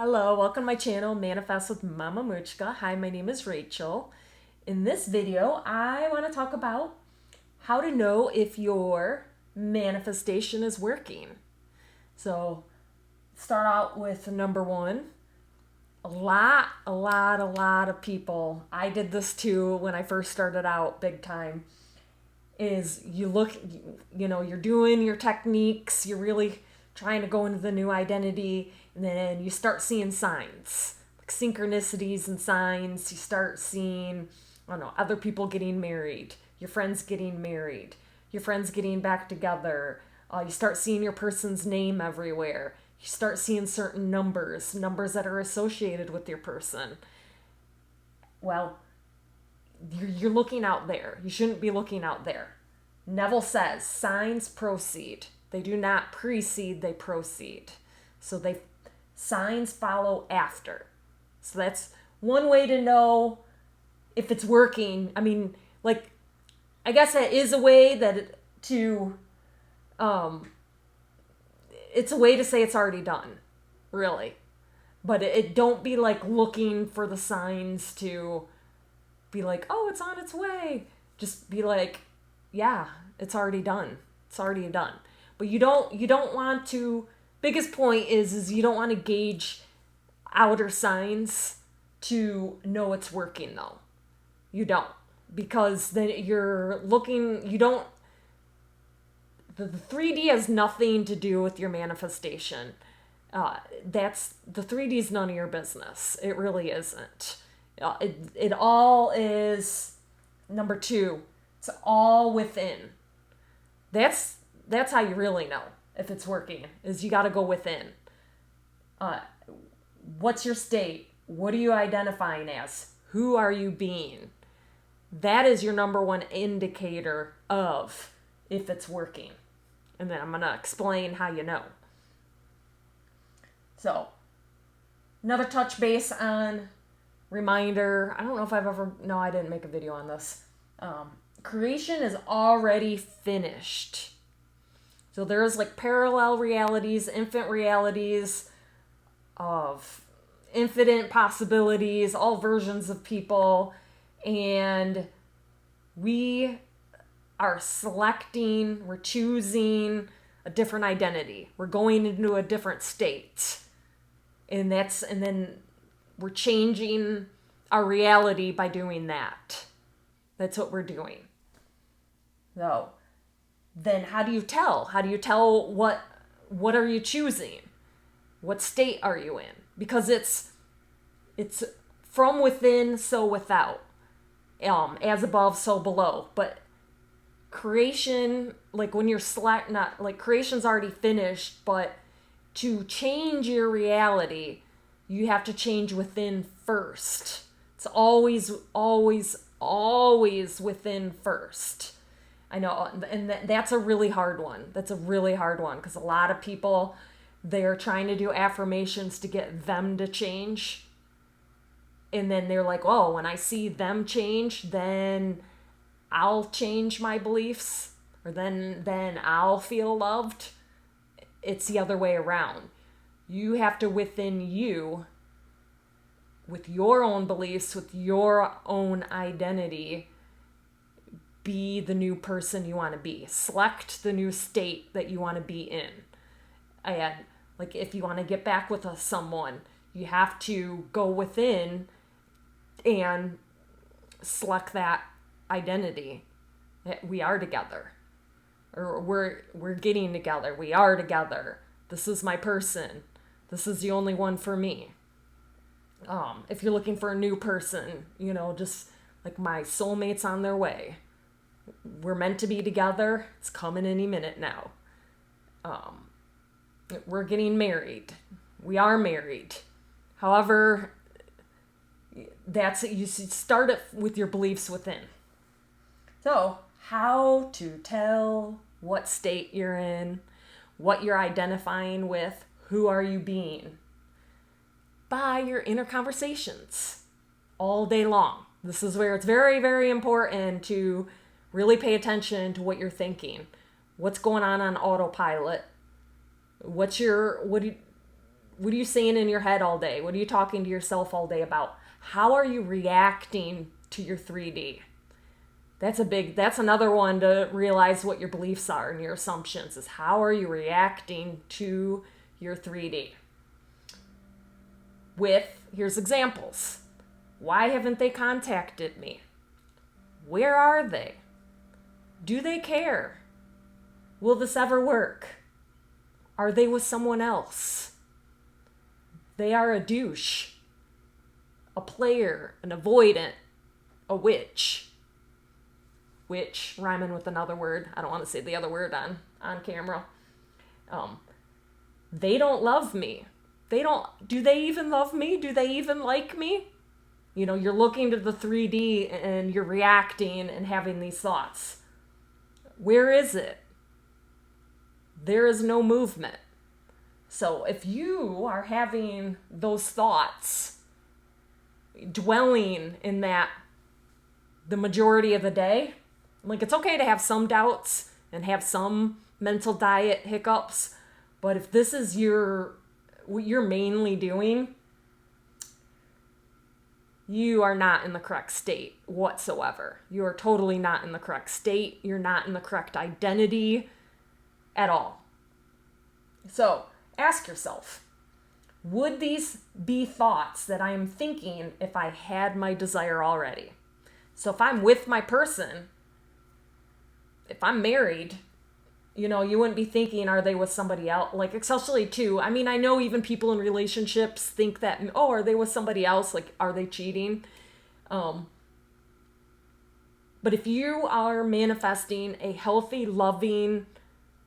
Hello, welcome to my channel, Manifest with Mama Muchka. Hi, my name is Rachel. In this video, I want to talk about how to know if your manifestation is working. So, start out with number one. A lot of people, I did this too when I first started out big time, is you're doing your techniques, you're really trying to go into the new identity, and then you start seeing signs, like synchronicities and signs. You start seeing, I don't know, other people getting married, your friends getting married, your friends getting back together. You start seeing your person's name everywhere. You start seeing certain numbers that are associated with your person. Well, you're looking out there. You shouldn't be looking out there. Neville says, signs proceed. They do not precede, they proceed. So signs follow after. So that's one way to know if it's working. I mean, I guess that is a way it's a way to say it's already done, really. But it don't be looking for the signs to be like, oh, it's on its way. Just be like, yeah, it's already done. It's already done. But you don't want to, biggest point is you don't want to gauge outer signs to know it's working though. You don't. Because then you're looking, the 3D has nothing to do with your manifestation. The 3D is none of your business. It really isn't. It all is, number two, it's all within. That's how you really know if it's working, is you got to go within. What's your state? What are you identifying as? Who are you being? That is your number one indicator of if it's working. And then I'm going to explain how you know. So, another touch base on reminder. I don't know if I didn't make a video on this. Creation is already finished. So there's parallel realities, infinite realities of infinite possibilities, all versions of people. And we are selecting, we're choosing a different identity. We're going into a different state. And then we're changing our reality by doing that. That's what we're doing. So, then how do you tell? How do you tell what are you choosing? What state are you in? Because it's from within, so without. As above, so below. But creation, when you're creation's already finished, but to change your reality, you have to change within first. It's always within first. I know, and that's a really hard one. That's a really hard one because a lot of people, they're trying to do affirmations to get them to change. And then they're like, oh, when I see them change, then I'll change my beliefs, or then I'll feel loved. It's the other way around. You have to, within you, with your own beliefs, with your own identity, be the new person you want to be. Select the new state that you want to be in. And if you want to get back with someone, you have to go within and select that identity. We are together. Or we're getting together. We are together. This is my person. This is the only one for me. If you're looking for a new person, just my soulmate's on their way. We're meant to be together. It's coming any minute now. We're getting married. We are married. However, you start it with your beliefs within. So, how to tell what state you're in, what you're identifying with, who are you being? By your inner conversations all day long. This is where it's very, very important to really pay attention to what you're thinking. What's going on autopilot? What What are you saying in your head all day? What are you talking to yourself all day about? How are you reacting to your 3D? That's another one to realize what your beliefs are and your assumptions is how are you reacting to your 3D? Here's examples. Why haven't they contacted me? Where are they? Do they care? Will this ever work? Are they with someone else? They are a douche, a player, an avoidant, a witch. Witch, rhyming with another word. I don't want to say the other word on camera. They don't love me. Do they even love me? Do they even like me? You're looking to the 3D and you're reacting and having these thoughts. Where is it? There is no movement. So if you are having those thoughts, dwelling in that the majority of the day, like it's okay to have some doubts and have some mental diet hiccups, but if this is what you're mainly doing, you are not in the correct state whatsoever. You are totally not in the correct state. You're not in the correct identity at all. So ask yourself, would these be thoughts that I am thinking if I had my desire already? So if I'm with my person, if I'm married, you wouldn't be thinking, are they with somebody else? Like, especially too, I know even people in relationships think that, oh, are they with somebody else? Like, are they cheating? But if you are manifesting a healthy, loving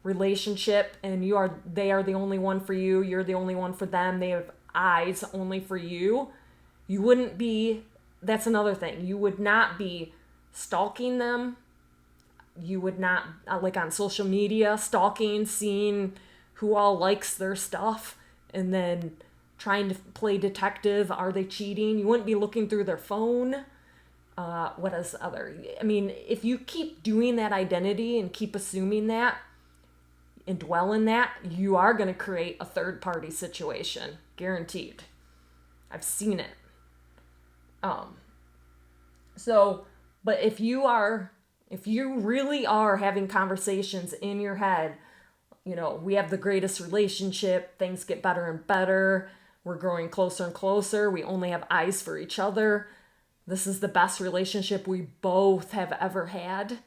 relationship and they are the only one for you, you're the only one for them, they have eyes only for you, you wouldn't be, that's another thing, you would not be stalking them. You would not, like on social media, stalking, seeing who all likes their stuff, and then trying to play detective. Are they cheating? You wouldn't be looking through their phone. What is other? If you keep doing that identity and keep assuming that and dwell in that, you are going to create a third-party situation. Guaranteed. I've seen it. But if you really are having conversations in your head, we have the greatest relationship, things get better and better, we're growing closer and closer, we only have eyes for each other, this is the best relationship we both have ever had,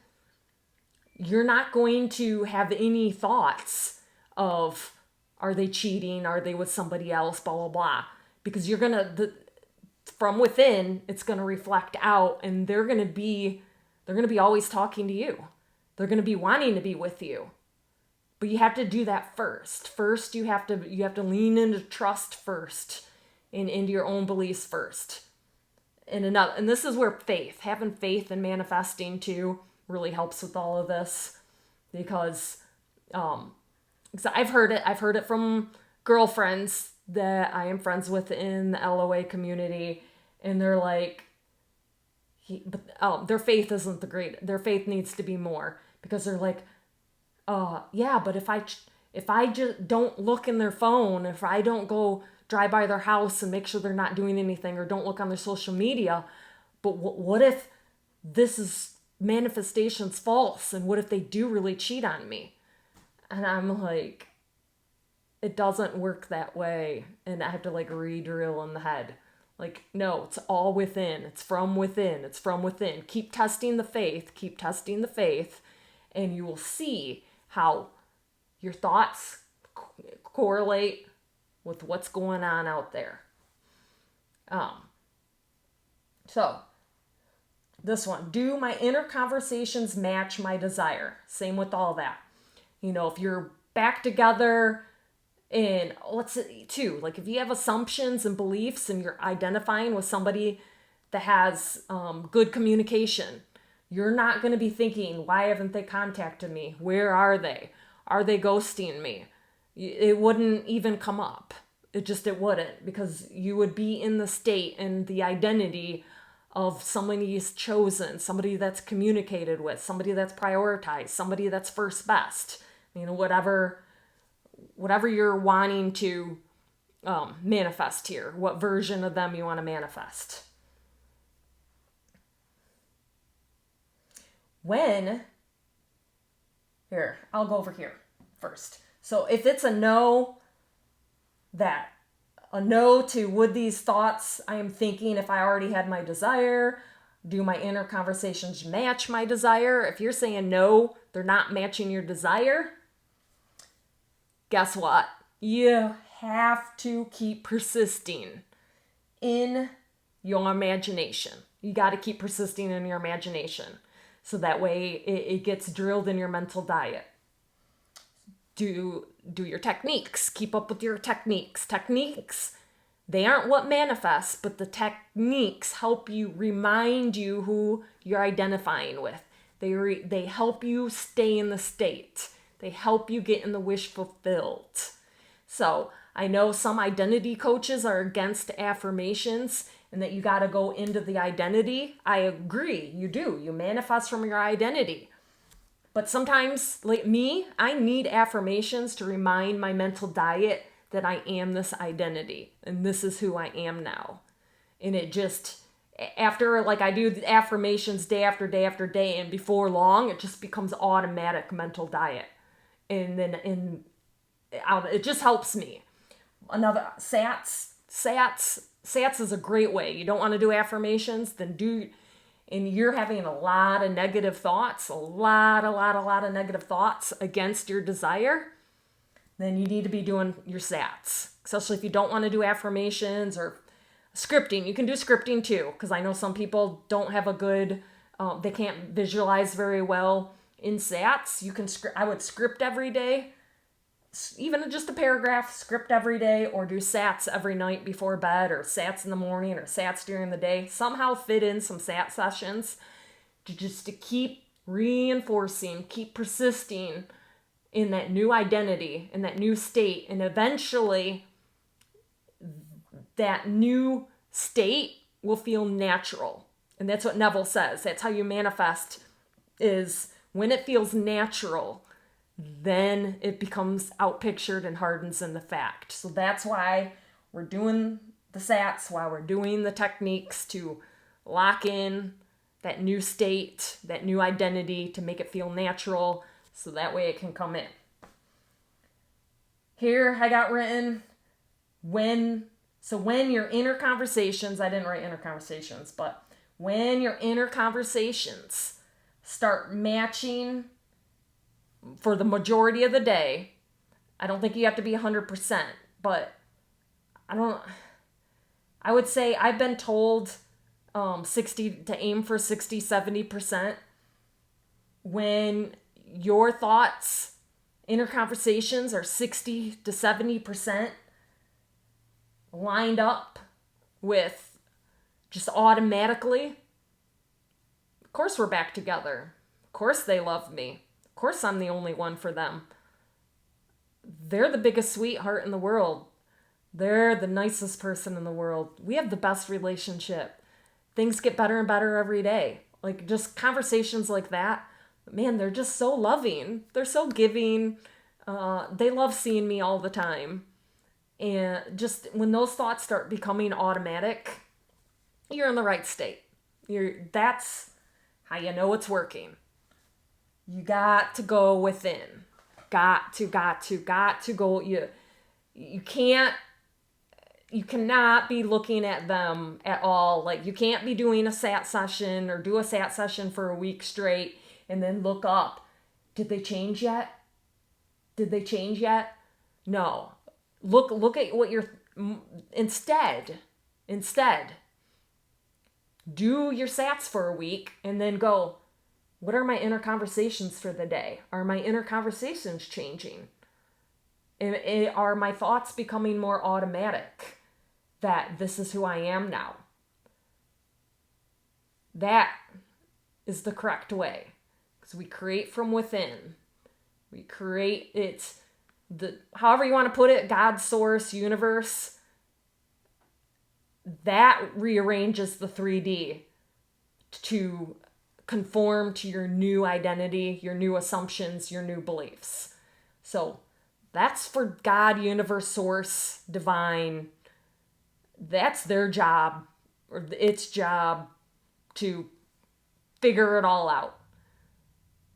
you're not going to have any thoughts of, are they cheating, are they with somebody else, blah, blah, blah. Because from within, it's going to reflect out, and they're going to be always talking to you. They're going to be wanting to be with you. But you have to do that first. First, you have to lean into trust first and into your own beliefs first. And this is where having faith and manifesting too really helps with all of this, because I've heard it from girlfriends that I am friends with in the LOA community, and they're like, their faith isn't the great. Their faith needs to be more, because they're like, yeah, but if I just don't look in their phone, if I don't go drive by their house and make sure they're not doing anything, or don't look on their social media, but what if this is manifestation's false, and what if they do really cheat on me? And I'm like, it doesn't work that way, and I have to re-drill in the head. Like, no, it's all within. It's from within. It's from within. Keep testing the faith. Keep testing the faith. And you will see how your thoughts correlate with what's going on out there. So, this one. Do my inner conversations match my desire? Same with all that. If you're back together, and let's say too, if you have assumptions and beliefs and you're identifying with somebody that has good communication, you're not going to be thinking, why haven't they contacted me? Where are they? Are they ghosting me? It wouldn't even come up. It wouldn't, because you would be in the state and the identity of somebody who's chosen, somebody that's communicated with, somebody that's prioritized, somebody that's first best, whatever you're wanting to manifest here, what version of them you want to manifest. Here, I'll go over here first. So if it's a no to would these thoughts I am thinking if I already had my desire, do my inner conversations match my desire? If you're saying no, they're not matching your desire, guess what? You have to keep persisting in your imagination. You got to keep persisting in your imagination. So that way it gets drilled in your mental diet. Do your techniques. Keep up with your techniques. Techniques, they aren't what manifests, but the techniques help you, remind you who you're identifying with. They help you stay in the state. They help you get in the wish fulfilled. So I know some identity coaches are against affirmations and that you got to go into the identity. I agree, you do. You manifest from your identity. But sometimes, like me, I need affirmations to remind my mental diet that I am this identity and this is who I am now. And it just, after like I do the affirmations day after day after day, and before long, it just becomes automatic mental diet. And then it just helps me. Another SATs is a great way. You don't want to do affirmations, then and you're having a lot of negative thoughts, a lot of negative thoughts against your desire, then you need to be doing your SATs. Especially if you don't want to do affirmations or scripting. You can do scripting too, because I know some people don't have a good, they can't visualize very well in SATs. I would script every day, even just a paragraph, script every day, or do SATs every night before bed, or SATs in the morning, or SATs during the day. Somehow fit in some SAT sessions to keep reinforcing, keep persisting in that new identity, in that new state, and eventually that new state will feel natural. And that's what Neville says. That's how you manifest, is when it feels natural, then it becomes outpictured and hardens in the fact. So that's why we're doing the SATs, why we're doing the techniques to lock in that new state, that new identity, to make it feel natural, so that way it can come in. Here I got written, when your inner conversations, I didn't write inner conversations, but when your inner conversations start matching for the majority of the day, I don't think you have to be 100%, but I would say I've been told to aim for 60, 70%. When your thoughts, inner conversations are 60 to 70% lined up with just automatically, of course we're back together. Of course they love me. Of course I'm the only one for them. They're the biggest sweetheart in the world. They're the nicest person in the world. We have the best relationship. Things get better and better every day. Like, just conversations like that, man, they're just so loving. They're so giving. They love seeing me all the time. And just when those thoughts start becoming automatic, you're in the right state. That's how you know it's working. You got to go within. Got to go. You cannot be looking at them at all. Like, you can't be doing a SAT session or do a SAT session for a week straight and then look up. Did they change yet? No. Look at what you're, instead, do your SATs for a week and then go, what are my inner conversations for the day? Are my inner conversations changing? Are my thoughts becoming more automatic that this is who I am now? That is the correct way. Because we create from within. We create, it's however you want to put it, God, source, universe. That rearranges the 3D to conform to your new identity, your new assumptions, your new beliefs. So That's for God, universe, source, divine. That's their job, or its job, to figure it all out.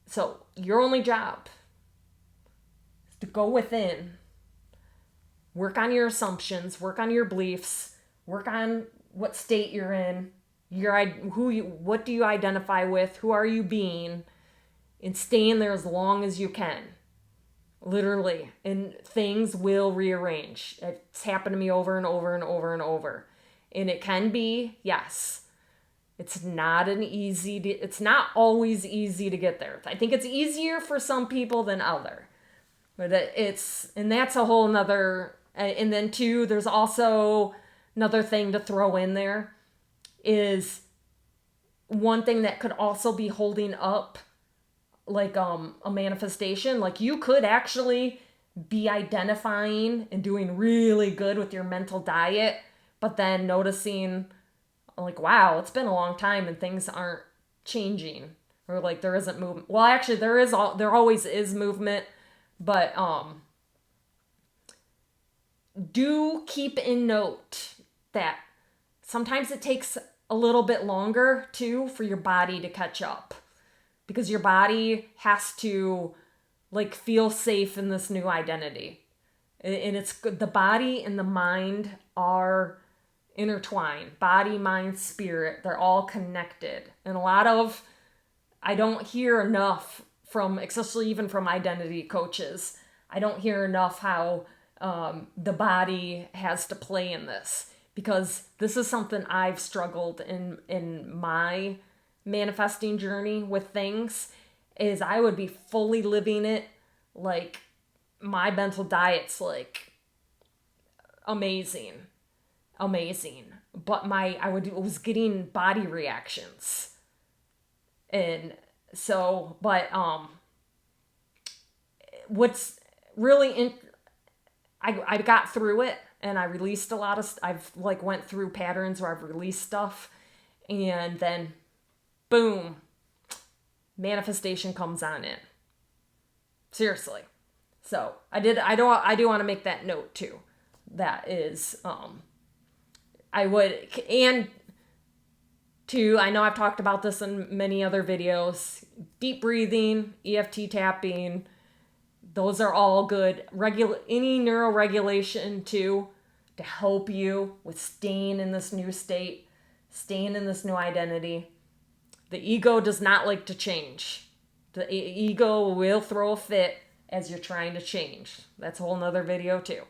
So your only job is to go within, work on your assumptions, work on your beliefs, work on what state you're in, what do you identify with, who are you being, and stay in there as long as you can. Literally. And things will rearrange. It's happened to me over and over and over and over. And it can be, yes, it's not always easy to get there. I think it's easier for some people than other. But and that's a whole nother, and then too, there's also another thing to throw in there is one thing that could also be holding up like a manifestation. Like you could actually be identifying and doing really good with your mental diet, but then noticing like, wow, it's been a long time and things aren't changing, or like there isn't movement. Well, actually there always is movement, but do keep in note that sometimes it takes a little bit longer too for your body to catch up, because your body has to like feel safe in this new identity. And it's the body and the mind are intertwined. Body, mind, spirit, they're all connected. And I don't hear enough from, especially even from identity coaches, I don't hear enough how the body has to play in this, because this is something I've struggled in my manifesting journey with things, is I would be fully living it, like my mental diet's like amazing, but I was getting body reactions. And so, but what's really I got through it, and I released a lot of I've like went through patterns where I've released stuff, and then boom, manifestation comes on in. Seriously. So I do want to make that note too. That is, I know I've talked about this in many other videos, deep breathing, EFT tapping, those are all good. Any neuroregulation too, to help you with staying in this new state, staying in this new identity. The ego does not like to change. The ego will throw a fit as you're trying to change. That's a whole nother video too.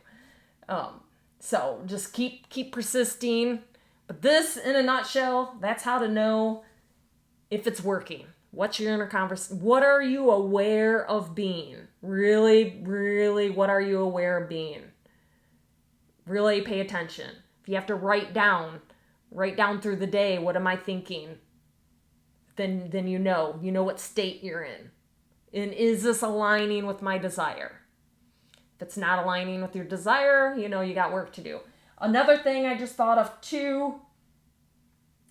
So just keep persisting. But this, in a nutshell, that's how to know if it's working. What's your inner conversation? What are you aware of being? Really, really, what are you aware of being? Really pay attention. If you have to write down through the day, what am I thinking? Then you know what state you're in. And is this aligning with my desire? If it's not aligning with your desire, you got work to do. Another thing I just thought of too,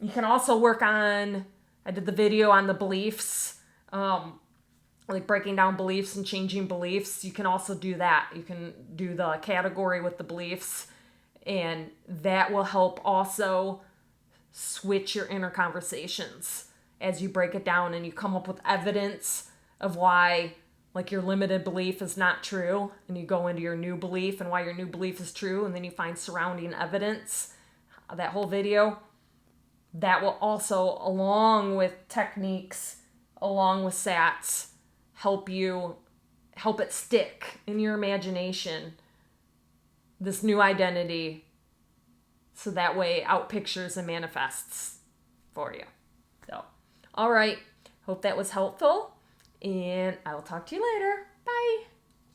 you can also work on, I did the video on the beliefs, like breaking down beliefs and changing beliefs. You can also do that. You can do the category with the beliefs, and that will help also switch your inner conversations as you break it down and you come up with evidence of why like your limited belief is not true, and you go into your new belief and why your new belief is true, and then you find surrounding evidence. That whole video, that will also, along with techniques, along with SATs, help it stick in your imagination, this new identity, so that way out pictures and manifests for you. So, all right, hope that was helpful, and I will talk to you later. Bye.